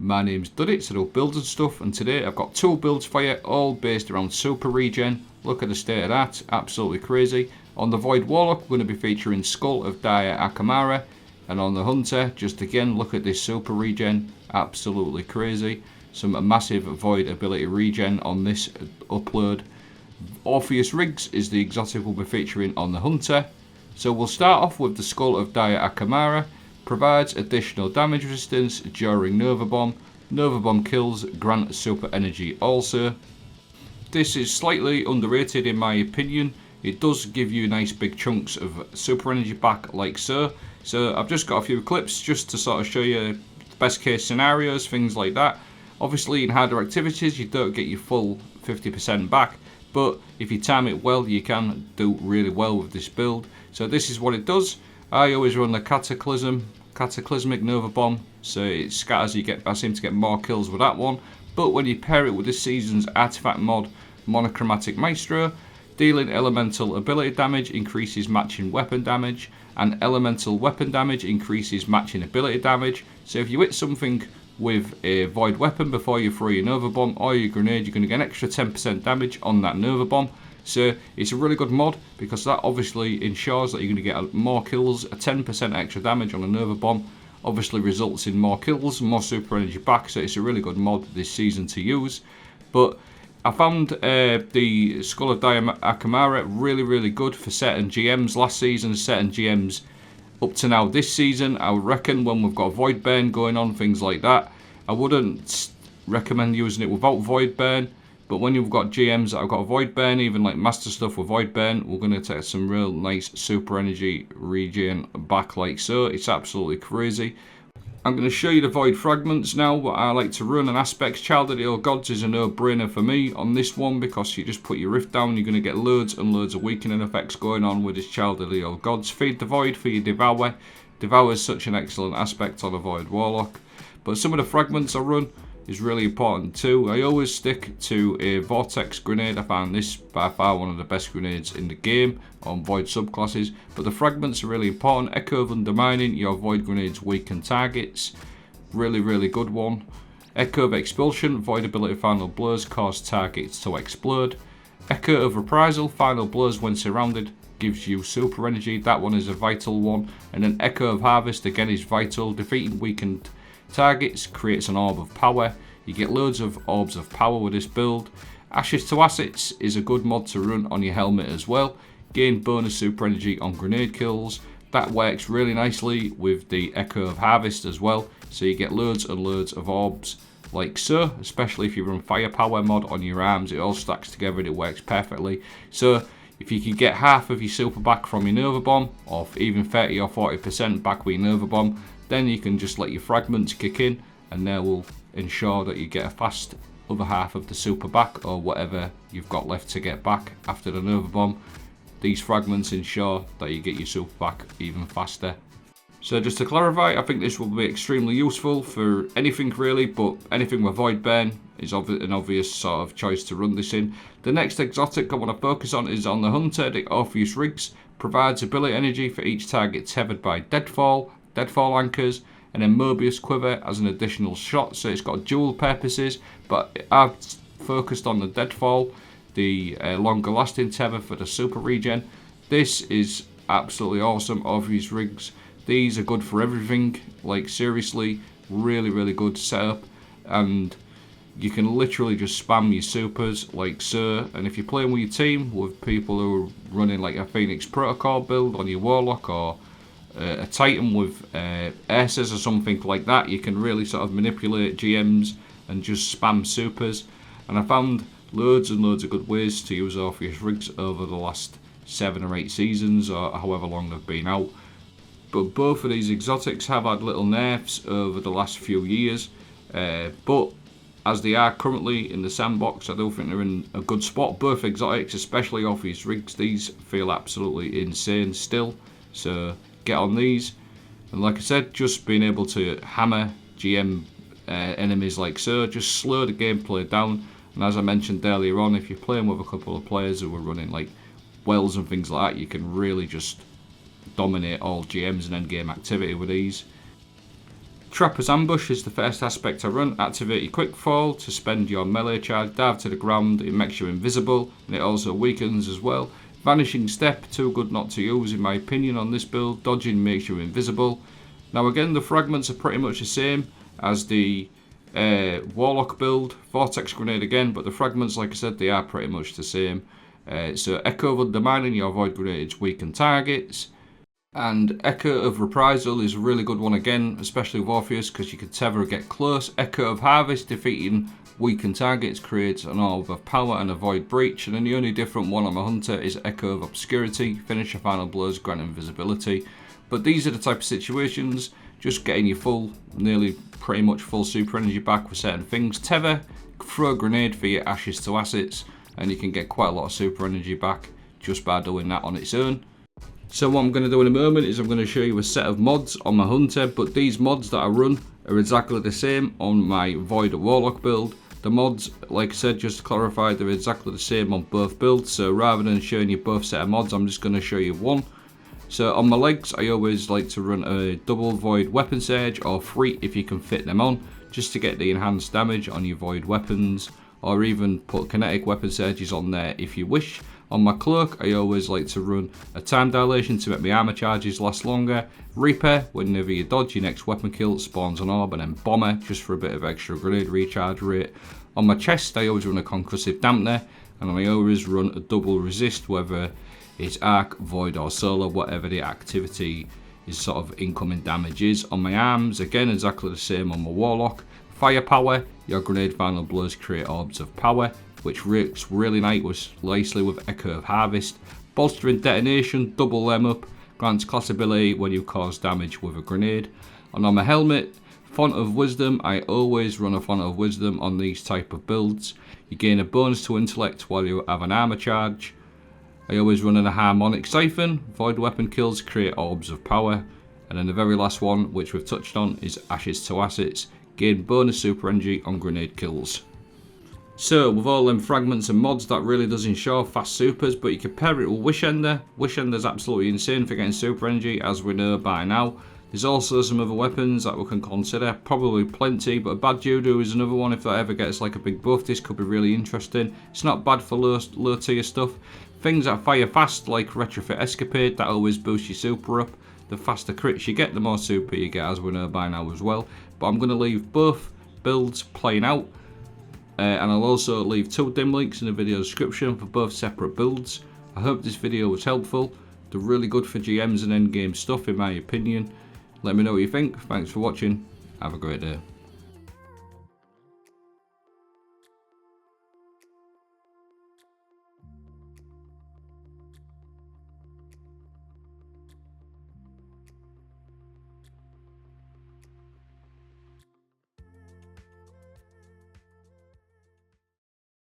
My name's Dudit, so I do builds and stuff, and today I've got 2 builds for you, all based around super regen. Look at the state of that, absolutely crazy. On the Void Warlock, we're going to be featuring Skull of Dyalla, ahamkara, and on the Hunter, just again, look at this super regen, absolutely crazy. Some massive Void ability regen on this upload. Orpheus rigs is the exotic we'll be featuring on the Hunter. So we'll start off with the Skull of Dyalla, ahamkara. Provides additional damage resistance during Nova Bomb. Nova Bomb kills grant super energy also. This is slightly underrated in my opinion. It does give you nice big chunks of super energy back like so. So I've just got a few clips just to sort of show you best case scenarios, things like that. Obviously in harder activities you don't get your full 50% back, but if you time it well you can do really well with this build. So this is what it does. I always run the Cataclysmic Nova Bomb, so it scatters. I seem to get more kills with that one. But when you pair it with this season's artifact mod, Monochromatic Maestro, dealing elemental ability damage increases matching weapon damage, and elemental weapon damage increases matching ability damage. So if you hit something with a void weapon before you throw your Nova Bomb or your grenade, you're going to get an extra 10% damage on that Nova Bomb. So it's a really good mod because that obviously ensures that you're going to get more kills. A 10% extra damage on a Nova Bomb obviously results in more kills, more super energy back, so it's a really good mod this season to use. But I found the Skull of Dyalla, ahamkara really good for certain GMs last season, certain GMs up to now this season. I would reckon when we've got Void Burn going on, things like that, I wouldn't recommend using it without Void Burn. But when you've got GMs that have got a Void Burn, even like Master stuff with Void Burn, we're going to take some real nice super energy regen back like so. It's absolutely crazy. I'm going to show you the Void fragments now, what I like to run, and Aspects Child of the Old Gods is a no-brainer for me on this one because you just put your Rift down, you're going to get loads and loads of weakening effects going on with this Child of the Old Gods. Feed the Void for your Devour. Devour is such an excellent aspect on a Void Warlock. But some of the fragments I run is really important too. I always stick to a Vortex grenade. I found this by far one of the best grenades in the game on Void subclasses. But the fragments are really important. Echo of Undermining, your Void grenades weaken targets. Really good one. Echo of Expulsion, Void ability Final Blows cause targets to explode. Echo of Reprisal, Final Blows when surrounded gives you super energy. That one is a vital one. And then Echo of Harvest again is vital. Defeating weakened targets creates an orb of power. You get loads of orbs of power with this build. Ashes to Assets is a good mod to run on your helmet as well. Gain bonus super energy on grenade kills. That works really nicely with the Echo of Harvest as well. So you get loads and loads of orbs like so, especially if you run firepower mod on your arms. It all stacks together and it works perfectly. So if you can get half of your super back from your Nova Bomb, or even 30 or 40% back with your Nova Bomb, then you can just let your fragments kick in, and they will ensure that you get a fast other half of the super back, or whatever you've got left to get back after the Nova Bomb. These fragments ensure that you get your super back even faster. So just to clarify, I think this will be extremely useful for anything really, but anything with Void Burn is an obvious sort of choice to run this in. The next exotic I want to focus on is on the Hunter. The Orpheus rigs provides ability energy for each target tethered by Deadfall anchors, and then Mobius Quiver as an additional shot. So it's got dual purposes, but I've focused on the Deadfall, the longer lasting tether for the super regen. This is absolutely awesome. Orpheus rigs, these are good for everything, like seriously, really good setup, and you can literally just spam your supers like so. And if you're playing with your team with people who are running like a Phoenix Protocol build on your Warlock, or a Titan with Aces or something like that, you can really sort of manipulate GMs and just spam supers. And I found loads and loads of good ways to use Orpheus rigs over the last 7 or 8 seasons, or however long they've been out. But both of these exotics have had little nerfs over the last few years, but as they are currently in the sandbox, I do think they're in a good spot. Both exotics, especially Orpheus rigs, these feel absolutely insane still, so get on these. And like I said, just being able to hammer GM enemies like so, just slow the gameplay down. And as I mentioned earlier on, if you're playing with a couple of players who are running like wells and things like that, you can really just dominate all GMs and endgame activity with these. Trapper's Ambush is the first aspect I run. Activate your quick fall to spend your melee charge, dive to the ground, it makes you invisible and it also weakens as well. Vanishing Step, too good not to use in my opinion on this build. Dodging makes you invisible. Now again, the fragments are pretty much the same as the Warlock build. Vortex Grenade again, but the fragments, like I said, they are pretty much the same. So Echo of Undermining, your Void Grenades weaken targets. And Echo of Reprisal is a really good one again, especially with Orpheus, because you can tether get close. Echo of Harvest, defeating weakened targets, creates an Orb of Power and avoid breach. And then the only different one on my Hunter is Echo of Obscurity, finish your final blows, grant invisibility. But these are the type of situations, just getting your full, nearly pretty much full super energy back with certain things. Tether, throw a grenade for your Ashes to Assets, and you can get quite a lot of super energy back just by doing that on its own. So what I'm going to do in a moment is I'm going to show you a set of mods on my Hunter, but these mods that I run are exactly the same on my Void Warlock build. The mods, like I said, just to clarify, they're exactly the same on both builds, so rather than showing you both set of mods, I'm just going to show you one. So on my legs, I always like to run a double Void Weapon Surge, or 3 if you can fit them on, just to get the enhanced damage on your Void weapons, or even put kinetic weapon surges on there if you wish. On my cloak, I always like to run a time dilation to make my armor charges last longer. Reaper, whenever you dodge your next weapon kill, spawns an orb, and then Bomber, just for a bit of extra grenade recharge rate. On my chest, I always run a concussive dampener, and I always run a double resist, whether it's arc, void, or solar, whatever the activity is sort of incoming damage is. On my arms, again, exactly the same on my Warlock. Firepower, your grenade final blows create orbs of power, which works really nicely with Echo of Harvest. Bolstering Detonation, double them up, grants class ability when you cause damage with a grenade. And on my helmet, Font of Wisdom, I always run a Font of Wisdom on these type of builds. You gain a bonus to intellect while you have an armor charge. I always run a Harmonic Siphon, void weapon kills create orbs of power. And then the very last one, which we've touched on, is Ashes to Assets, gain bonus super energy on grenade kills. So with all them fragments and mods, that really does ensure fast supers, but you can pair it with Wish Ender. Wish Ender's absolutely insane for getting super energy, as we know by now. There's also some other weapons that we can consider, probably plenty, but a Bad Judo is another one. If that ever gets like a big buff, this could be really interesting. It's not bad for low tier stuff. Things that fire fast, like Retrofit Escapade, that always boosts your super up. The faster crits you get, the more super you get, as we know by now as well. But I'm going to leave both builds playing out. And I'll also leave 2 dim links in the video description for both separate builds. I hope this video was helpful. They're really good for GMs and endgame stuff in my opinion. Let me know what you think. Thanks for watching. Have a great day.